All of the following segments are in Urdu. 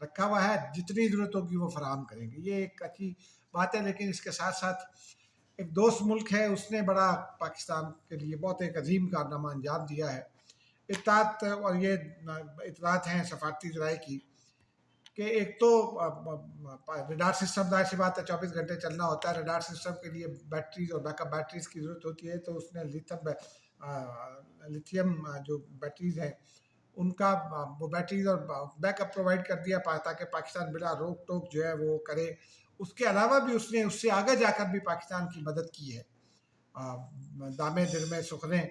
رکھا ہوا ہے، جتنی ضرورت ہوگی وہ فراہم کریں گے، یہ ایک اچھی بات ہے۔ لیکن اس کے ساتھ ساتھ ایک دوست ملک ہے، اس نے بڑا پاکستان کے لیے بہت ایک عظیم کارنامہ انجام دیا ہے۔ اطلاعات اور یہ اطلاعات ہیں سفارتی ذرائع کی کہ ایک تو ریڈار سسٹم، ظاہر سی بات ہے 24 گھنٹے چلنا ہوتا ہے، ریڈار سسٹم کے لیے بیٹریز اور بیک اپ بیٹریز کی ضرورت ہوتی ہے، تو اس نے لیتھیم جو بیٹریز ہیں ان کا وہ بیٹریز اور بیک اپ پرووائڈ کر دیا تاکہ پاکستان بلا روک ٹوک جو ہے وہ کرے۔ اس کے علاوہ بھی اس نے اس سے آگے جا کر بھی پاکستان کی مدد کی ہے، دامے دل میں سکھنے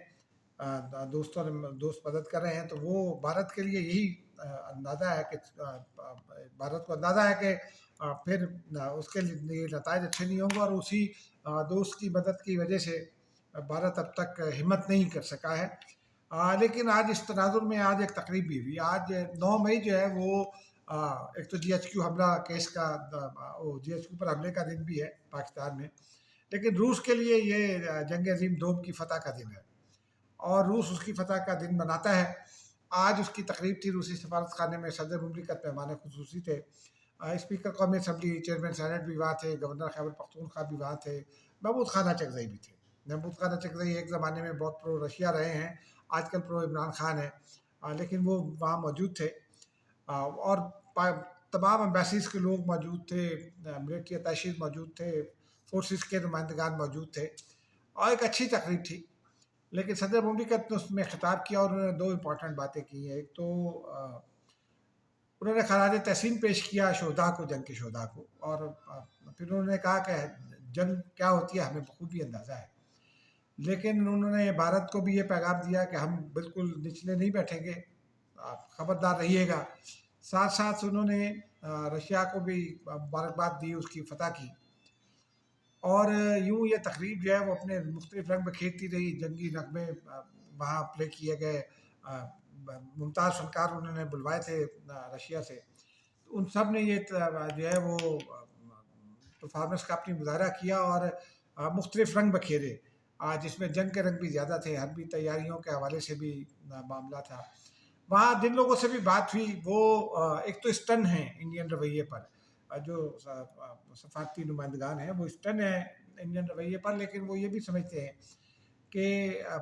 دوست مدد کر رہے ہیں، تو وہ بھارت کے لیے یہی اندازہ ہے کہ بھارت کو اندازہ ہے کہ پھر اس کے لیے نتائج اچھے نہیں ہوں گے، اور اسی دوست کی مدد کی وجہ سے بھارت اب تک ہمت نہیں کر سکا ہے۔ لیکن آج اس تناظر میں آج ایک تقریب بھی ہوئی، آج 9 مئی جو ہے وہ ایک تو جی ایچ کیو حملہ کیس کا، جی ایچ کیو پر حملے کا دن بھی ہے پاکستان میں، لیکن روس کے لیے یہ جنگ عظیم دوم کی فتح کا دن ہے، اور روس اس کی فتح کا دن مناتا ہے۔ آج اس کی تقریب تھی روسی سفارت خانے میں، صدر مملکت مہمان خصوصی تھے، اسپیکر قومی اسمبلی، چیئرمین سینٹ بھی وہاں تھے، گورنر خیبر پختونخوا بھی وہاں تھے، محمود خان اچکزئی بھی تھے۔ محمود خان اچکزئی ایک زمانے میں بہت پرو رشیا رہے ہیں، آج کل پرو عمران خان ہیں، لیکن وہ وہاں موجود تھے، اور تمام امبیسیز کے لوگ موجود تھے، ملٹری اتاشیز موجود تھے، فورسز کے نمائندگان موجود تھے، اور ایک اچھی تقریب تھی۔ لیکن صدر مملکت نے اس میں خطاب کیا، اور انہوں نے 2 امپورٹنٹ باتیں کی ہیں۔ ایک تو انہوں نے خراج تحسین پیش کیا شہداء کو، جنگ کے شہداء کو، اور پھر انہوں نے کہا کہ جنگ کیا ہوتی ہے ہمیں بخوبی اندازہ ہے، لیکن انہوں نے بھارت کو بھی یہ پیغام دیا کہ ہم بالکل نچلے نہیں بیٹھیں گے، آپ خبردار رہیے گا۔ ساتھ ساتھ انہوں نے رشیا کو بھی مبارکباد دی اس کی فتح کی، اور یوں یہ تقریب جو ہے وہ اپنے مختلف رنگ بکھیرتی رہی، جنگی نغمے وہاں پلے کیے گئے، ممتاز فنکار انہوں نے بلوائے تھے رشیا سے، ان سب نے یہ جو ہے وہ پرفارمنس کا اپنی مظاہرہ کیا، اور مختلف رنگ بکھیرے، جس میں جنگ کے رنگ بھی زیادہ تھے، حربی تیاریوں کے حوالے سے بھی معاملہ تھا۔ وہاں جن لوگوں سے بھی بات ہوئی وہ ایک تو اسٹن ہیں انڈین رویے پر، جو سفارتی نمائندگان ہیں وہ اسٹن ہیں انڈین رویے پر، لیکن وہ یہ بھی سمجھتے ہیں کہ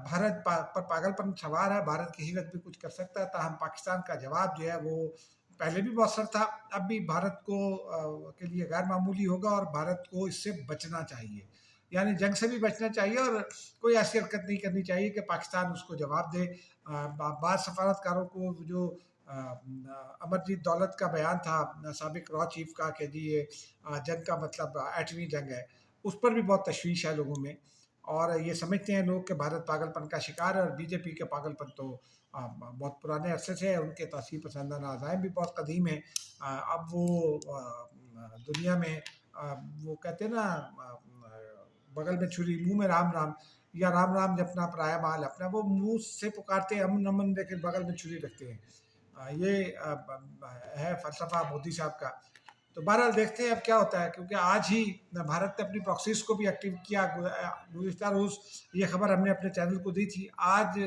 بھارت پر پاگل پن سوار ہے، بھارت کسی وقت بھی کچھ کر سکتا ہے، تاہم پاکستان کا جواب جو ہے وہ پہلے بھی مؤثر تھا، اب بھی بھارت کو کے لیے غیر معمولی ہوگا، اور بھارت کو اس سے بچنا چاہیے، یعنی جنگ سے بھی بچنا چاہیے، اور کوئی ایسی حرکت نہیں کرنی چاہیے کہ پاکستان اس کو جواب دے۔ بعض سفارتکاروں کو جو امرجیت دولت کا بیان تھا سابق را چیف کا کہ جی یہ جنگ کا مطلب ایٹمی جنگ ہے، اس پر بھی بہت تشویش ہے لوگوں میں، اور یہ سمجھتے ہیں لوگ کہ بھارت پاگل پن کا شکار ہے، اور بی جے پی کے پاگل پن تو بہت پرانے عرصے سے ہے، ان کے تاثیر پسندانہ عزائم بھی بہت قدیم ہیں۔ اب وہ دنیا میں وہ کہتے ہیں نا بغل میں چھری منہ میں رام رام، یا رام رام جپنا پرایا مال اپنا، وہ منہ سے پکارتے ہیں امن امن لیکن بغل میں چھری رکھتے ہیں، یہ ہے فلسفہ مودی صاحب کا۔ تو بہرحال دیکھتے ہیں اب کیا ہوتا ہے، کیونکہ آج ہی بھارت نے اپنی پراکسیز کو بھی ایکٹیو کیا، گزشتہ روز یہ خبر ہم نے اپنے چینل کو دی تھی، آج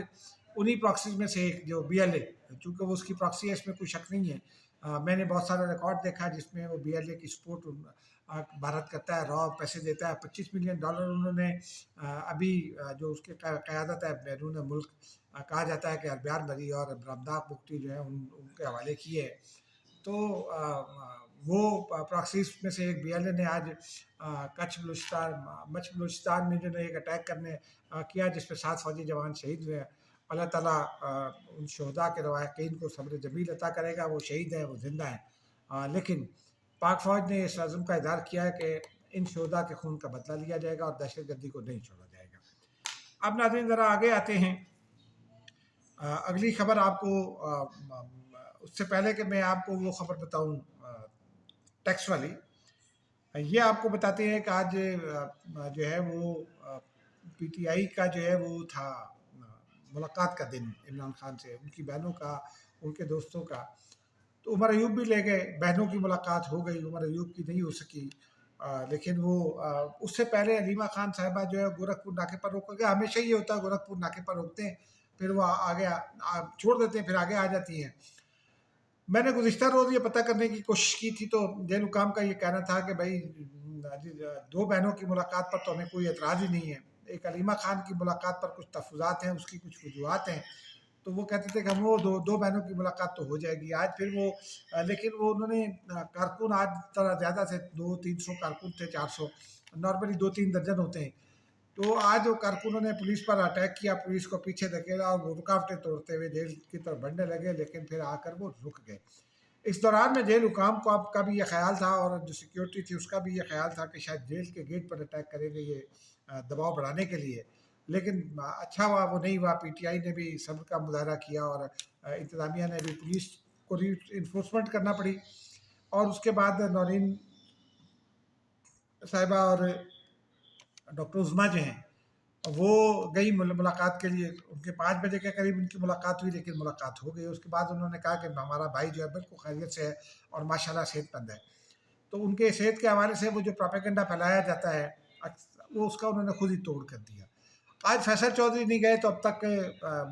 انہی پراکسیز میں سے ایک جو بی ایل اے، چونکہ وہ اس کی پراکسی ہے اس میں کوئی شک نہیں ہے، میں نے بہت سارا ریکارڈ دیکھا جس میں وہ بی ایل اے کی سپورٹ بھارت کرتا ہے، را پیسے دیتا ہے، $25 ملین انہوں نے ابھی جو اس کی قیادت ہے بیرون ملک، کہا جاتا ہے کہ اربیان بری اور برامداغ بگٹی جو ہے ان کے حوالے کیے، تو وہ پراکسیز میں سے ایک بی ایل اے نے آج کچھ بلوچستان میں جو ہے ایک اٹیک کرنے کیا جس پہ 7 فوجی جوان شہید ہوئے ہیں۔ اللہ تعالیٰ ان شہداء کے رواقین کو صبر جمیل عطا کرے گا، وہ شہید ہیں، وہ زندہ ہیں، لیکن پاک فوج نے اس عزم کا اظہار کیا ہے کہ ان شہداء کے خون کا بدلہ لیا جائے گا اور دہشت گردی کو نہیں چھوڑا جائے گا۔ اب ناظرین ذرا آگے آتے ہیں، اگلی خبر آپ کو اس سے پہلے کہ میں آپ کو وہ خبر بتاؤں ٹیکس والی، یہ آپ کو بتاتے ہیں کہ آج جو ہے وہ پی ٹی آئی کا جو ہے وہ تھا ملاقات کا دن عمران خان سے، ان کی بہنوں کا، ان کے دوستوں کا، تو عمر ایوب بھی لے گئے، بہنوں کی ملاقات ہو گئی، عمر ایوب کی نہیں ہو سکی، لیکن وہ اس سے پہلے علیمہ خان صاحبہ جو ہے گورکھپور ناکے پر روکا گیا، ہمیشہ یہ ہوتا ہے گورکھپور ناکے پر روکتے ہیں، پھر وہ آگے چھوڑ دیتے ہیں، پھر آگے آ جاتی ہیں۔ میں نے گزشتہ روز یہ پتہ کرنے کی کوشش کی تھی، تو جیل حکام کا یہ کہنا تھا کہ بھائی 2 بہنوں کی ملاقات پر تو ہمیں کوئی اعتراض ہی نہیں ہے، ایک علیمہ خان کی ملاقات پر کچھ تحفظات ہیں، اس کی کچھ وجوہات ہیں، تو وہ کہتے تھے کہ ہم وہ دو بہنوں کی ملاقات تو ہو جائے گی آج. پھر وہ لیکن وہ انہوں نے کارکن آج طرح زیادہ سے 200-300 کارکن تھے، 400 نارملی 2-3 درجن ہوتے ہیں. تو آج وہ کارکنوں نے پولیس پر اٹیک کیا، پولیس کو پیچھے دھکیلا اور وہ رکاوٹیں توڑتے ہوئے جیل کی طرف بڑھنے لگے، لیکن پھر آ کر وہ رک گئے. اس دوران میں جیل حکام کا بھی یہ خیال تھا اور جو سیکیورٹی تھی اس کا بھی یہ خیال تھا کہ شاید جیل کے گیٹ پر اٹیک کریں گے یہ دباؤ بڑھانے کے لیے، لیکن اچھا ہوا وہ نہیں ہوا. پی ٹی آئی نے بھی صبر کا مظاہرہ کیا اور انتظامیہ نے بھی پولیس کو ری انفورسمنٹ کرنا پڑی. اور اس کے بعد نورین صاحبہ اور ڈاکٹر عظمیٰ جو ہیں وہ گئی ملاقات کے لیے. ان کے 5 بجے کے قریب ان کی ملاقات ہوئی، لیکن ملاقات ہو گئی. اس کے بعد انہوں نے کہا کہ ہمارا بھائی جو ہے بالکل خیریت سے ہے اور ماشاءاللہ صحت مند ہے. تو ان کے صحت کے حوالے سے وہ جو پراپیگنڈا پھیلایا جاتا ہے وہ اس کا انہوں نے خود ہی توڑ کر دیا. آج فیصل چودھری نہیں گئے تو اب تک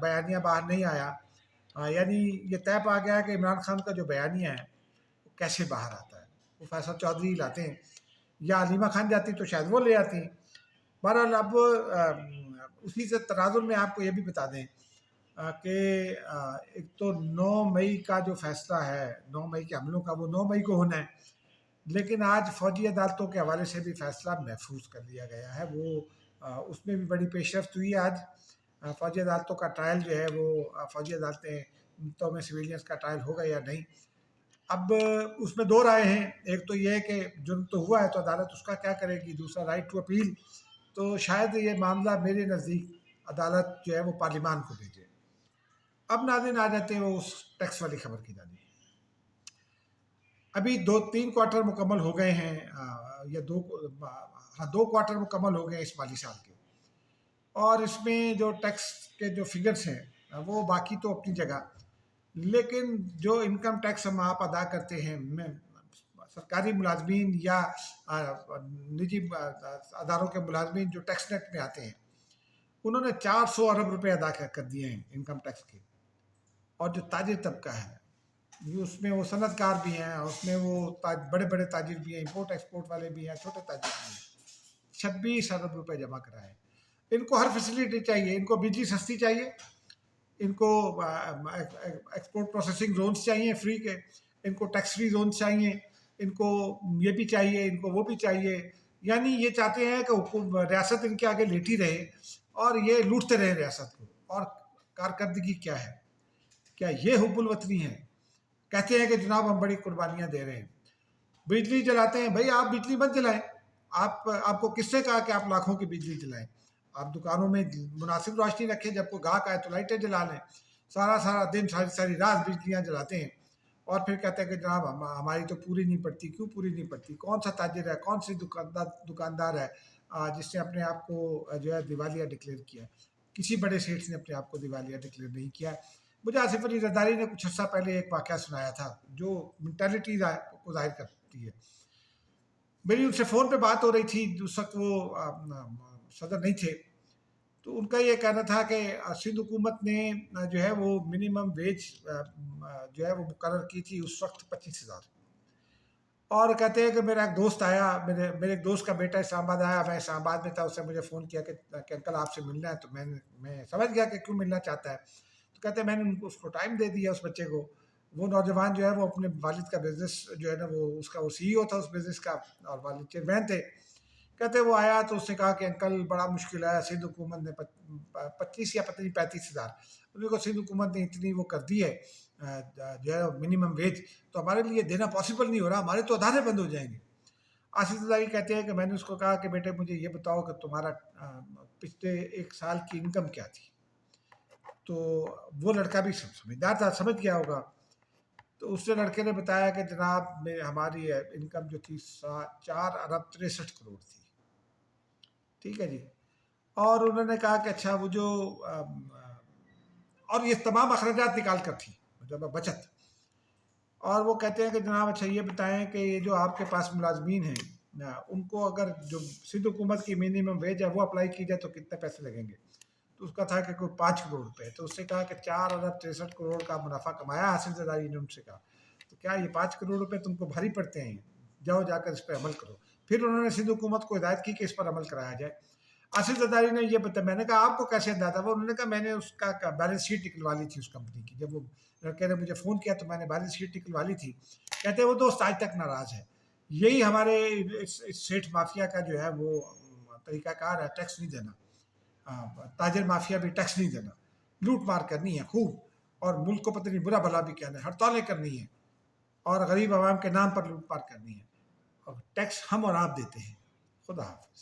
بیانیہ باہر نہیں آیا. یعنی یہ طے پا گیا کہ عمران خان کا جو بیانیہ ہے وہ کیسے باہر آتا ہے. وہ فیصل چودھری لاتے ہیں یا علیمہ خان جاتی تو شاید وہ لے آتی ہیں. بہرحال اب اسی سے تناظر میں آپ کو یہ بھی بتا دیں کہ ایک تو 9 مئی کا جو فیصلہ ہے، 9 مئی کے حملوں کا، وہ 9 مئی کو ہونا ہے، لیکن آج فوجی عدالتوں کے حوالے سے بھی فیصلہ محفوظ کر لیا گیا ہے. وہ اس میں بھی بڑی پیش رفت ہوئی ہے. آج فوجی عدالتوں کا ٹرائل جو ہے وہ فوجی عدالتیں تو میں سویلینس کا ٹرائل ہوگا یا نہیں. اب اس میں 2 رائے ہیں. ایک تو یہ ہے کہ جرم تو ہوا ہے تو عدالت اس کا کیا کرے گی، دوسرا رائٹ ٹو اپیل. تو شاید یہ معاملہ میرے نزدیک عدالت جو ہے وہ پارلیمان کو بھیجے. اب ناظرین آ جاتے ہیں وہ اس ٹیکس والی خبر کی جانب. ابھی 2-3 کوارٹر مکمل ہو گئے ہیں، یا 2 کوارٹر مکمل ہو گئے ہیں اس مالی سال کے، اور اس میں جو ٹیکس کے جو فگرز ہیں وہ باقی تو اپنی جگہ، لیکن جو انکم ٹیکس ہم آپ ادا کرتے ہیں، سرکاری ملازمین یا نجی اداروں کے ملازمین جو ٹیکس نیٹ میں آتے ہیں، انہوں نے 400 ارب روپے ادا کر دیے ہیں انکم ٹیکس کے. اور جو تاجر طبقہ ہے اس میں وہ صنعت کار بھی ہیں، اس میں وہ بڑے بڑے تاجر بھی ہیں، امپورٹ ایکسپورٹ والے بھی ہیں، چھوٹے تاجر بھی ہیں، 26 ارب روپے جمع کرائے. ان کو ہر فیسلٹی چاہیے، ان کو بجلی سستی چاہیے، ان کو ایکسپورٹ پروسیسنگ زونز چاہیے فری کے، ان کو ٹیکس فری زونز چاہیے، ان کو یہ بھی چاہیے، ان کو وہ بھی چاہیے. یعنی یہ چاہتے ہیں کہ ریاست ان کے آگے لیٹی رہے اور یہ لوٹتے رہے ریاست کو. اور کارکردگی کیا ہے؟ کیا یہ حب الوطنی ہے؟ کہتے ہیں کہ جناب ہم بڑی قربانیاں دے رہے ہیں. بجلی جلاتے ہیں، بھائی آپ بجلی مت جلائیں. آپ کو کس نے کہا کہ آپ لاکھوں کی بجلی جلائیں؟ آپ دکانوں میں مناسب روشنی رکھیں، جب کوئی گاہک آئے تو لائٹیں جلا لیں. سارا دن ساری رات بجلیاں جلاتے ہیں اور پھر کہتے ہیں کہ جناب ہماری تو پوری نہیں پڑتی. کیوں پوری نہیں پڑتی؟ کون سا تاجر ہے، کون سی دکاندار ہے جس نے اپنے آپ کو جو ہے دیوالیہ ڈکلیئر کیا؟ کسی بڑے سیٹھ نے اپنے آپ کو دیوالیہ ڈکلیئر نہیں کیا. مجھے آصف علی زرداری نے کچھ عرصہ پہلے ایک واقعہ سنایا تھا جو مینٹیلٹی کو ظاہر کرتی ہے. میری ان سے فون پہ بات ہو رہی تھی، اس وقت وہ صدر نہیں تھے، تو ان کا یہ کہنا تھا کہ سندھ حکومت نے جو ہے وہ منیمم ویج جو ہے وہ مقرر کی تھی اس وقت 25,000. اور کہتے ہیں کہ میرا ایک دوست آیا، میرے ایک دوست کا بیٹا اسلام آباد آیا، میں اسلام آباد میں تھا، اس نے مجھے فون کیا کہ انکل آپ سے ملنا ہے. تو میں سمجھ گیا کہ کیوں ملنا چاہتا ہے. تو کہتے ہیں میں نے اس کو ٹائم دے دیا اس بچے کو. وہ نوجوان جو ہے وہ اپنے والد کا بزنس جو ہے نا وہ سی ای او تھا اس بزنس کا، اور والد چیئرمین تھے. کہتے وہ آیا تو اس نے کہا کہ انکل بڑا مشکل ہے، سندھ حکومت نے 25 یا پتہ نہیں 35,000 ان کو سندھ حکومت نے اتنی وہ کر دی ہے جو ہے منیمم ویج، تو ہمارے لیے دینا پاسبل نہیں ہو رہا، ہمارے تو ادارے بند ہو جائیں گے. آصف زرداری کہتے ہیں کہ میں نے اس کو کہا کہ بیٹے مجھے یہ بتاؤ کہ تمہارا پچھلے 1 سال کی انکم کیا تھی؟ تو وہ لڑکا بھی سمجھدار تھا، سمجھ گیا ہوگا. تو اس نے لڑکے نے بتایا کہ جناب ہماری انکم جو تھی 4 ارب 63 کروڑ تھی. ٹھیک ہے جی. اور انہوں نے کہا کہ اچھا وہ جو اور یہ تمام اخراجات نکال کر تھی، مطلب بچت. اور وہ کہتے ہیں کہ جناب اچھا یہ بتائیں کہ یہ جو آپ کے پاس ملازمین ہیں ان کو اگر جو سندھ حکومت کی منیمم ویج ہے وہ اپلائی کی جائے تو کتنے پیسے لگیں گے؟ تو اس کا تھا کہ کوئی 5 کروڑ روپے. تو اس نے کہا کہ 4 ارب 63 کروڑ کا منافع کمایا آصف زرداری نے. ان سے کہا کیا یہ 5 کروڑ روپے تم کو بھاری پڑتے ہیں؟ جاؤ جا کر اس پہ عمل کرو. پھر انہوں نے سندھ حکومت کو ہدایت کی کہ اس پر عمل کرایا جائے. آصف زرداری نے یہ بتایا. میں نے کہا آپ کو کیسے اندازہ ہوا؟ انہوں نے کہا میں نے اس کا بیلنس شیٹ نکلوا لی تھی اس کمپنی کی. جب وہ لڑکے نے مجھے فون کیا تو میں نے بیلنس شیٹ نکلوا لی تھی. کہتے ہیں وہ دوست آج تک ناراض ہے. یہی ہمارے سیٹ مافیا کا جو ہے وہ طریقہ کار ہے، ٹیکس نہیں دینا. تاجر مافیا بھی ٹیکس نہیں دینا، لوٹ مار کرنی ہے خوب، اور ملک کو پتہ نہیں برا بھلا بھی کہنا ہے، ہڑتالیں کرنی ہیں، اور غریب عوام کے نام پر لوٹ مار کرنی ہے. اور ٹیکس ہم اور آپ دیتے ہیں. خدا حافظ.